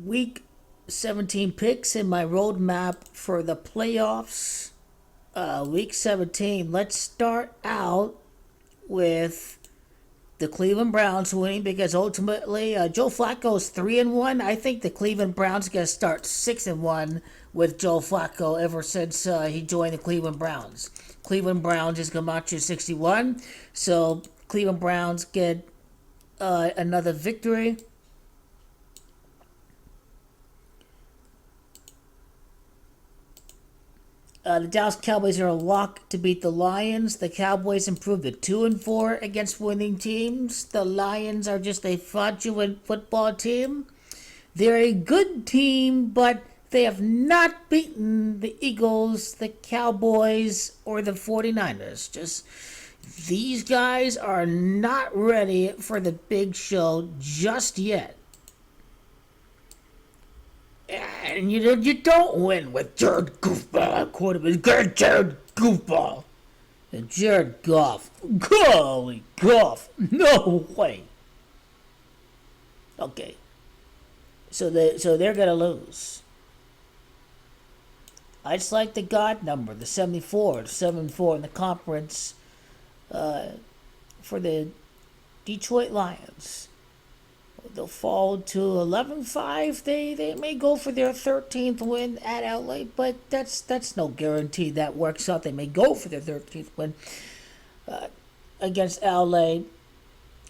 Week 17 picks in my roadmap for the playoffs. Week 17. Let's start out with the Cleveland Browns winning because ultimately Joe Flacco's 3-1. I think the Cleveland Browns are gonna start 6-1 with Joe Flacco ever since he joined the Cleveland Browns. Cleveland Browns is Gamache 61, so Cleveland Browns get another victory. The Dallas Cowboys are a lock to beat the Lions. The Cowboys improved to 2-4 against winning teams. The Lions are just a fraudulent football team. They're a good team, but they have not beaten the Eagles, the Cowboys, or the 49ers. Just these guys are not ready for the big show just yet. And you don't win with Jared Goofball quarterback. Jared Goofball. And Jared Goff. Holy Goff. No way. Okay. So they're gonna lose. I just like the God number, the 74, 7-4 in the conference for the Detroit Lions. They'll fall to 11-5. They may go for their 13th win at LA, but that's no guarantee that works out. They may go for their 13th win against LA.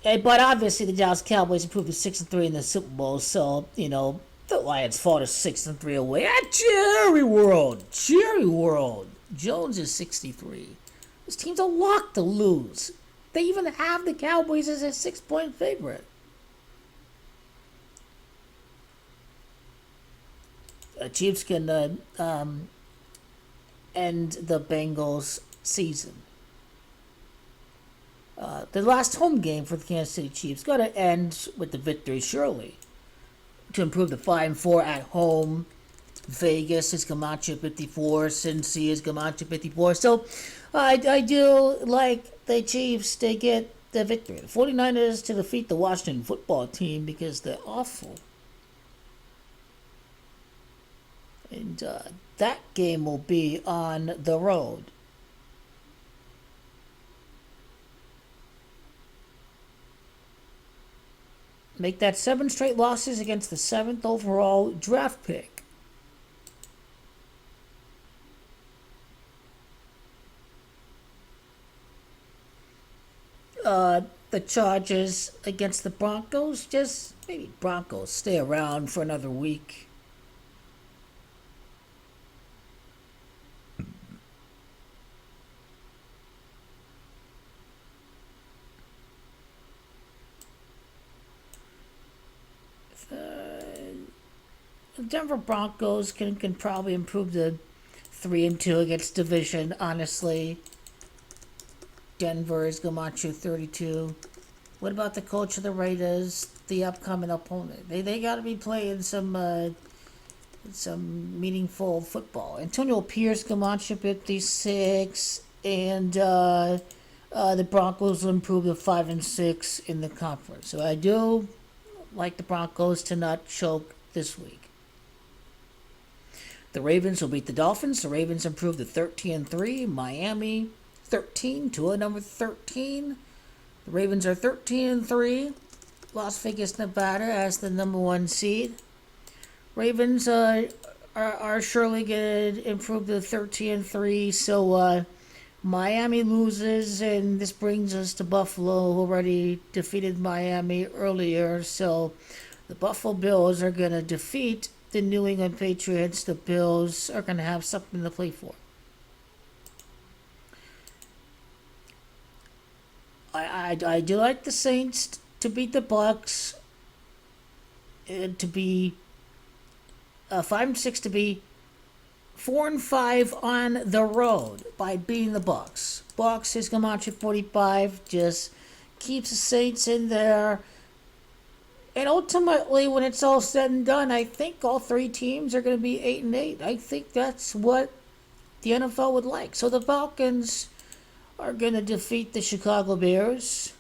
But obviously the Dallas Cowboys improved to 6-3 in the Super Bowl, so the Lions fall to 6-3 away at Jerry World. Jerry World. Jones is 63. This team's a lock to lose. They even have the Cowboys as a 6-point favorite. Chiefs can end the Bengals season. The last home game for the Kansas City Chiefs got to end with the victory, surely, to improve the 5-4 at home. Vegas is Camacho 54. Cincy is Camacho 54. So I do like the Chiefs to get the victory. The 49ers to defeat the Washington football team because they're awful. And that game will be on the road. Make that 7 straight losses against the 7th overall draft pick. The Chargers against the Broncos. Just maybe Broncos stay around for another week. Denver Broncos can probably improve to 3-2 against division. Honestly, Denver is Gamacho 32. What about the coach of the Raiders, the upcoming opponent? They got to be playing some meaningful football. Antonio Pierce Gamacho 56, and the Broncos will improve to 5-6 in the conference. So I do like the Broncos to not choke this week. The Ravens will beat the Dolphins. The Ravens improved to 13-3. Miami 13 to number 13. The Ravens are 13-3. Las Vegas, Nevada as the number 1 seed. Ravens are surely going to improve to 13-3. So Miami loses, and this brings us to Buffalo, who already defeated Miami earlier. So the Buffalo Bills are going to defeat the New England Patriots. The Bills are going to have something to play for. I do like the Saints to beat the Bucks, to be 5-6, to be 4-5 on the road by beating the Bucks. Bucks is Gamache 45, just keeps the Saints in there. And ultimately, when it's all said and done, I think all 3 teams are going to be 8-8. I think that's what the NFL would like. So the Falcons are going to defeat the Chicago Bears.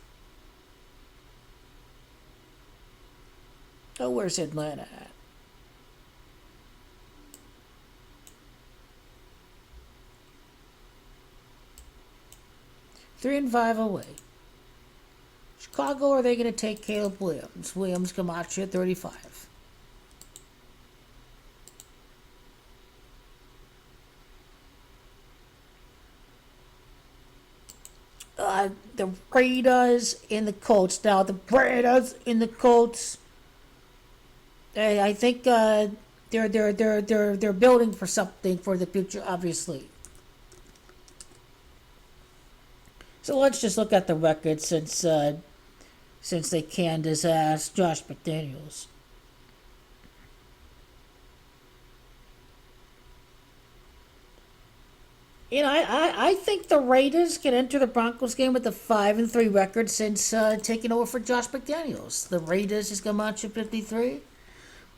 Oh, where's Atlanta at? 3-5 away. Chicago, are they going to take Caleb Williams? Williams, Camacho at 35. The Raiders in the Colts. Now, the Raiders in the Colts. I think they're building for something for the future, obviously. So let's just look at the record since they canned his ass, Josh McDaniels. I think the Raiders can enter the Broncos game with a 5-3 record since taking over for Josh McDaniels. The Raiders is going to match at 53.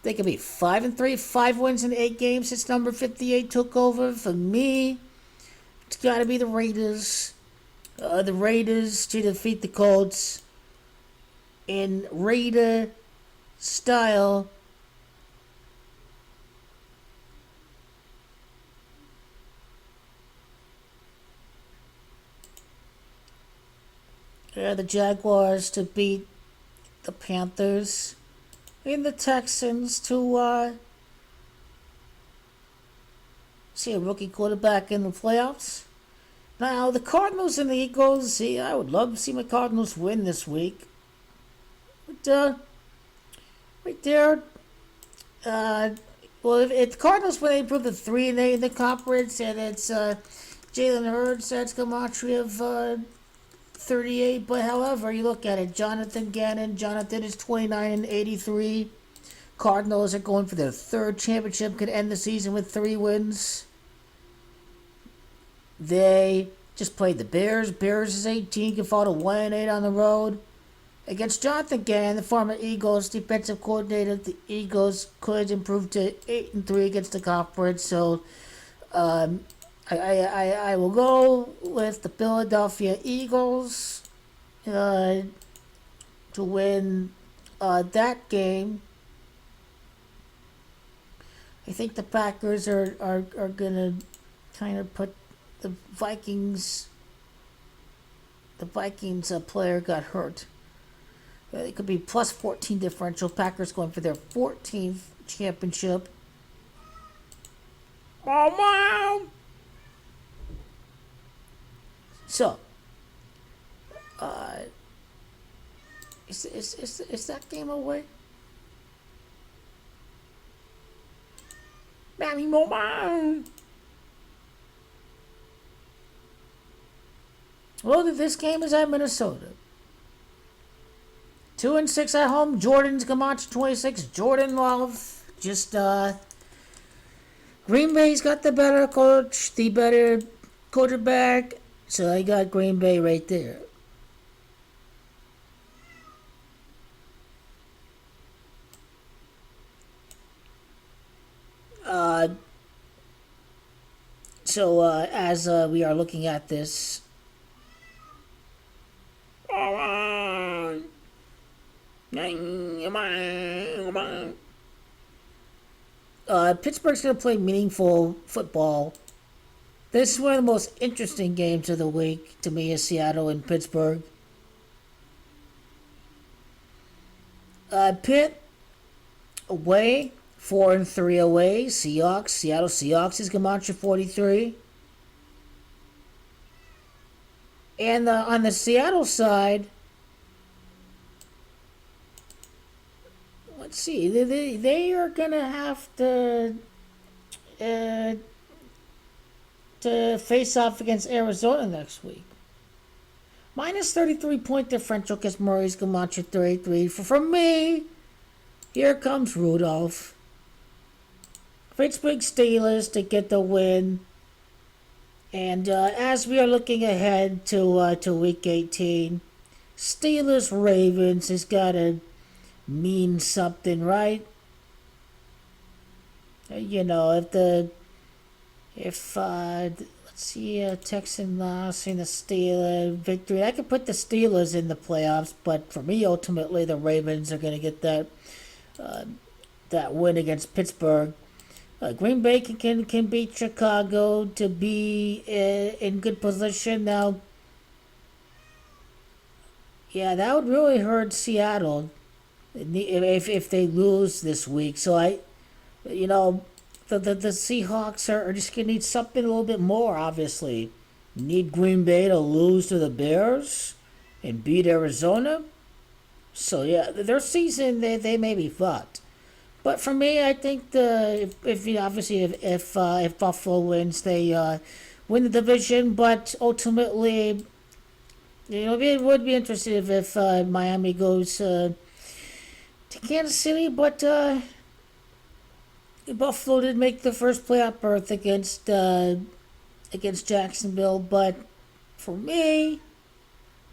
They could be 5-3, 5 wins in 8 games since number 58 took over. For me, it's got to be the Raiders. The Raiders to defeat the Colts in Raider style. The Jaguars to beat the Panthers. And the Texans to see a rookie quarterback in the playoffs. Now, the Cardinals and the Eagles, I would love to see my Cardinals win this week. But, right there, well, if the Cardinals win, they improve to 3-8 in the conference, and it's Jalen Hurts, that's Gematria of 38. But however, you look at it, Jonathan Gannon is 29-83. Cardinals are going for their 3rd championship, could end the season with 3 wins. They just played the Bears. Bears is 18, can fall to 1-8 on the road. Against Jonathan Gannon, the former Eagles defensive coordinator, the Eagles could improve to 8-3 against the conference. So, I will go with the Philadelphia Eagles to win that game. I think the Packers are going to kind of put the Vikings player got hurt. It could be plus 14 differential. Packers going for their 14th championship. Oh, wow! So, is that game away? Manny Moman! Well, this game is at Minnesota. 2-6 at home. Jordan's Camacho 26. Jordan Love. Just, Green Bay's got the better coach, the better quarterback. So I got Green Bay right there. So as we are looking at this, Pittsburgh's going to play meaningful football. This is one of the most interesting games of the week to me is Seattle and Pittsburgh. Pitt away, 4-3 away. Seattle Seahawks is Camacho 43. And on the Seattle side, let's see, they are gonna have to face off against Arizona next week. Minus 33 point differential because Murray's Camacho 33. For me, here comes Rudolph. Pittsburgh Steelers to get the win. And as we are looking ahead to Week 18, Steelers Ravens has got to mean something, right? If let's see, Texan loss and the Steelers victory, I could put the Steelers in the playoffs, but for me, ultimately, the Ravens are going to get that win against Pittsburgh. Green Bay can beat Chicago to be in good position. Now, Yeah, that would really hurt Seattle if they lose this week. So you know, the Seahawks are just gonna need something a little bit more. Obviously, need Green Bay to lose to the Bears and beat Arizona. So yeah, their season they may be fucked. But for me, I think if you know, obviously if Buffalo wins, they win the division. But ultimately, it would be interesting if Miami goes to Kansas City. But Buffalo did make the first playoff berth against Jacksonville. But for me,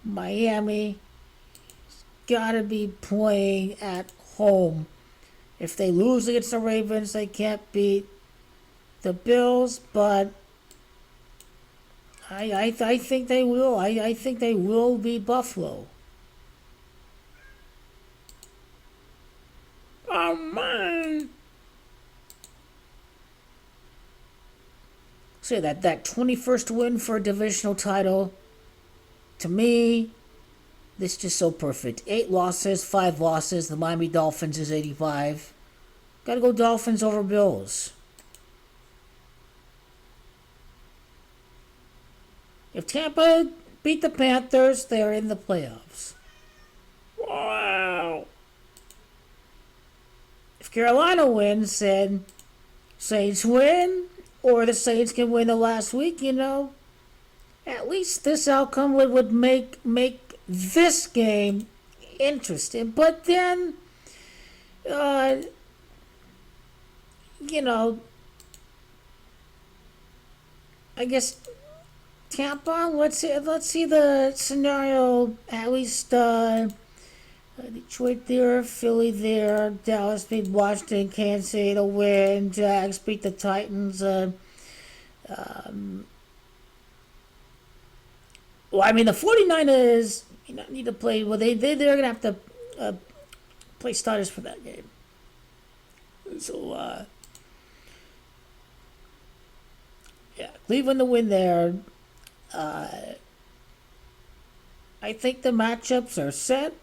Miami gotta be playing at home. If they lose against the Ravens, they can't beat the Bills, but I think they will. I think they will beat Buffalo. Oh man! So that 21st win for a divisional title, to me, this is just so perfect. 8 losses, 5 losses. The Miami Dolphins is 85. Gotta go Dolphins over Bills. If Tampa beat the Panthers, they're in the playoffs. Wow. If Carolina wins, then Saints win, or the Saints can win the last week, at least this outcome would make this game interesting. But then, uh, you know, I guess Tampa. Let's see the scenario. At least Detroit there, Philly there, Dallas beat Washington, Kansas City to win, Jags beat the Titans. Well, I mean the 49ers need to play. Well, they're gonna have to play starters for that game. So yeah, Cleveland to win there. I think the matchups are set.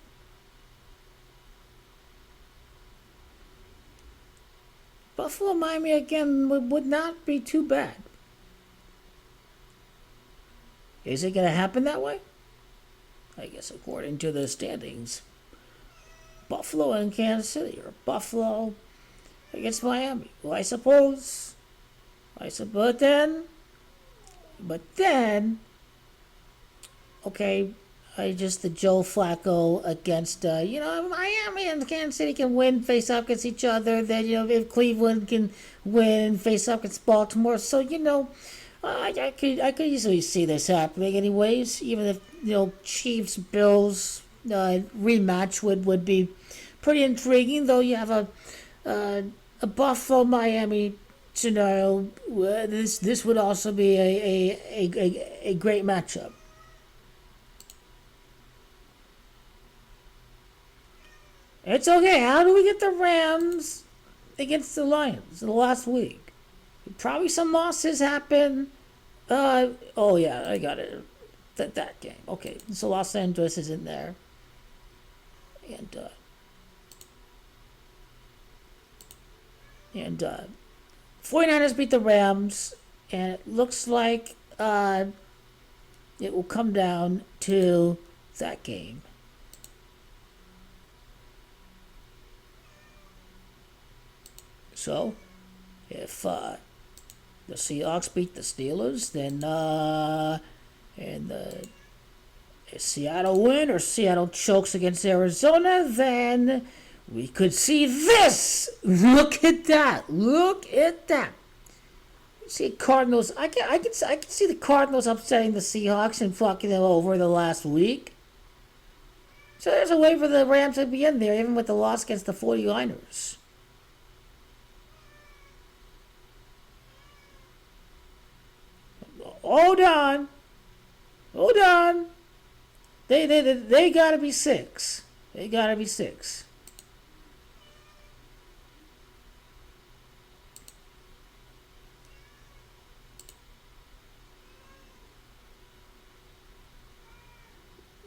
Buffalo, Miami again would not be too bad. Is it going to happen that way? I guess according to the standings, Buffalo and Kansas City, or Buffalo against Miami. Well, I suppose. But then, okay, the Joe Flacco against Miami and Kansas City can win face up against each other. Then if Cleveland can win face up against Baltimore, so I could easily see this happening anyways. Even if Chiefs Bills rematch would be pretty intriguing. Though you have a Buffalo Miami scenario. This would also be a great matchup. It's okay. How do we get the Rams against the Lions in the last week? Probably some losses happen. Oh yeah, I got it. That game. Okay, so Los Angeles is in there, and 49ers beat the Rams, and it looks like it will come down to that game. So, if the Seahawks beat the Steelers, then and if Seattle win or Seattle chokes against Arizona, then we could see this. Look at that. Look at that. See Cardinals. I can see the Cardinals upsetting the Seahawks and fucking them over the last week. So there's a way for the Rams to be in there, even with the loss against the 49ers. Hold on. Hold on. They gotta be 6. They gotta be 6.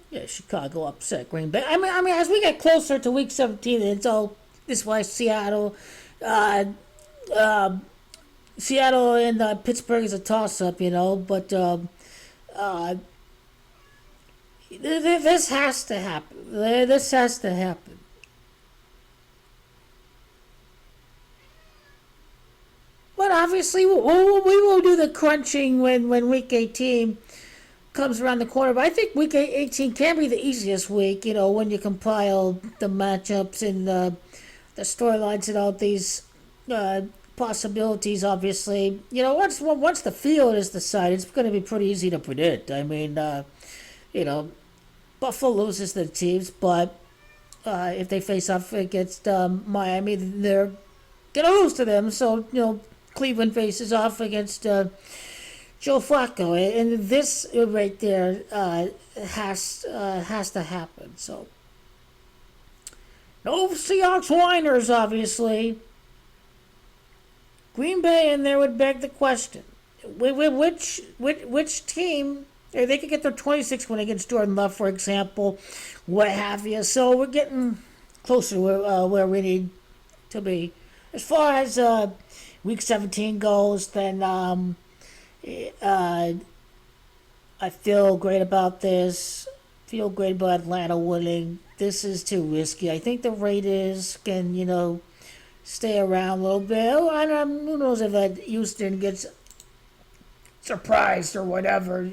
Yeah, Chicago upset Green Bay. I mean, as we get closer to Week 17, it's all this why uh, uh, Seattle and Pittsburgh is a toss-up, But this has to happen. This has to happen. But obviously, we will do the crunching when Week 18 comes around the corner. But I think Week 18 can be the easiest week, when you compile the matchups and the storylines and all these possibilities. Obviously, once the field is decided, it's going to be pretty easy to predict. I mean, Buffalo loses the Chiefs, but if they face off against Miami, they're going to lose to them. So, Cleveland faces off against Joe Flacco, and this right there has to happen. So, no Seahawks whiners, obviously. Green Bay in there would beg the question: which team? They could get their 26th win against Jordan Love, for example, what have you. So we're getting closer to where we need to be. As far as Week 17 goes, then I feel great about this. Feel great about Atlanta winning. This is too risky. I think the Raiders can, stay around a little bit. Who knows if that Houston gets surprised or whatever,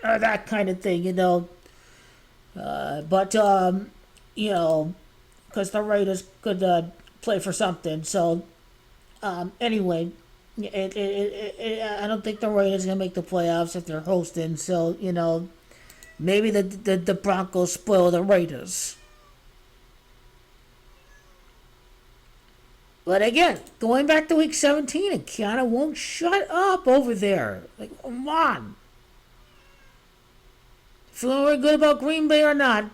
that kind of thing, but because the Raiders could play for something. So anyway, I don't think the Raiders are gonna make the playoffs if they're hosting. So maybe the Broncos spoil the Raiders. But again, going back to Week 17, and Kiana won't shut up over there. Like, come on. Feeling really good about Green Bay or not?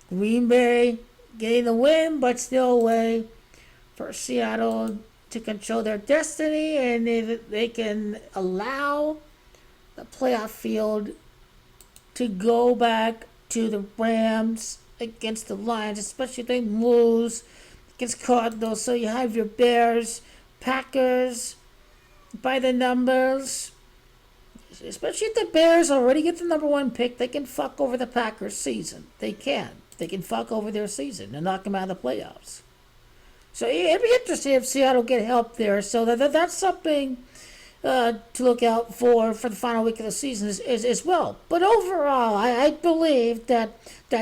Green Bay getting the win, but still a way for Seattle to control their destiny. And if they can allow the playoff field to go back to the Rams against the Lions, especially if they lose against Cardinals. So you have your Bears, Packers, by the numbers. Especially if the Bears already get the number one pick, they can fuck over the Packers season. They can. They can fuck over their season and knock them out of the playoffs. So it'd be interesting if Seattle get help there. So that's something to look out for the final week of the season as well. But overall, I believe that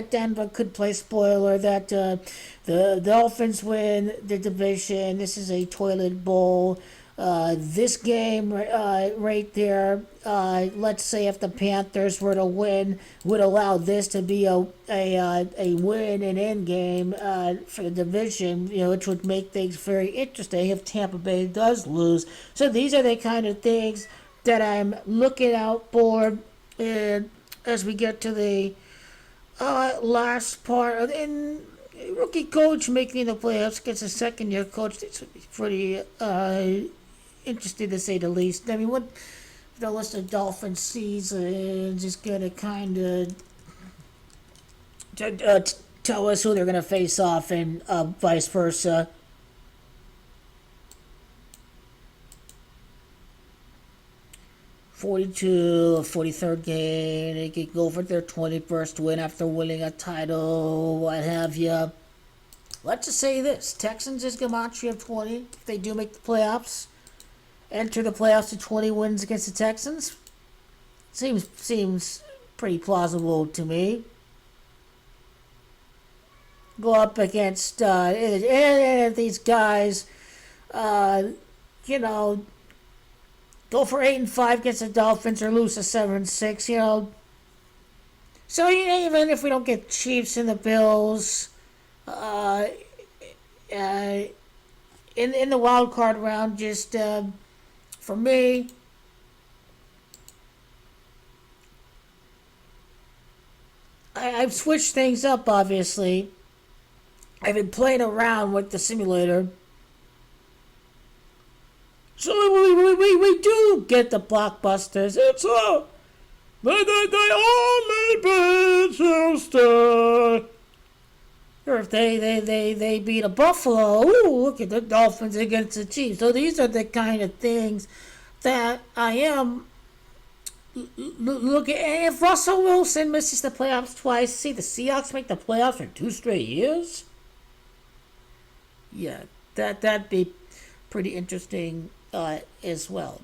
Denver could play spoiler, that the Dolphins win the division. This is a toilet bowl. This game right there, let's say if the Panthers were to win, would allow this to be a win and end game for the division, which would make things very interesting if Tampa Bay does lose. So these are the kind of things that I'm looking out for as we get to the last part. And rookie coach making the playoffs against a second-year coach, this would be pretty interesting to say the least. I mean, what the list of Dolphins seasons is going to kind of tell us who they're going to face off and vice versa. '42-43rd game. They could go for their 21st win after winning a title, what have you. Let's just say this: Texans is gematria of 20. If they do make the playoffs, enter the playoffs with 20 wins against the Texans. Seems pretty plausible to me. Go up against these guys, go for 8-5 against the Dolphins or lose to 7-6, So even if we don't get Chiefs and the Bills, in the wild card round, just for me, I've switched things up. Obviously, I've been playing around with the simulator. So we do get the blockbusters. It's They only beat Houston. Or if they beat a Buffalo, ooh, look at the Dolphins against the Chiefs. So these are the kind of things that I am looking. And if Russell Wilson misses the playoffs twice, see the Seahawks make the playoffs for 2 straight years. Yeah, that'd be pretty interesting as well.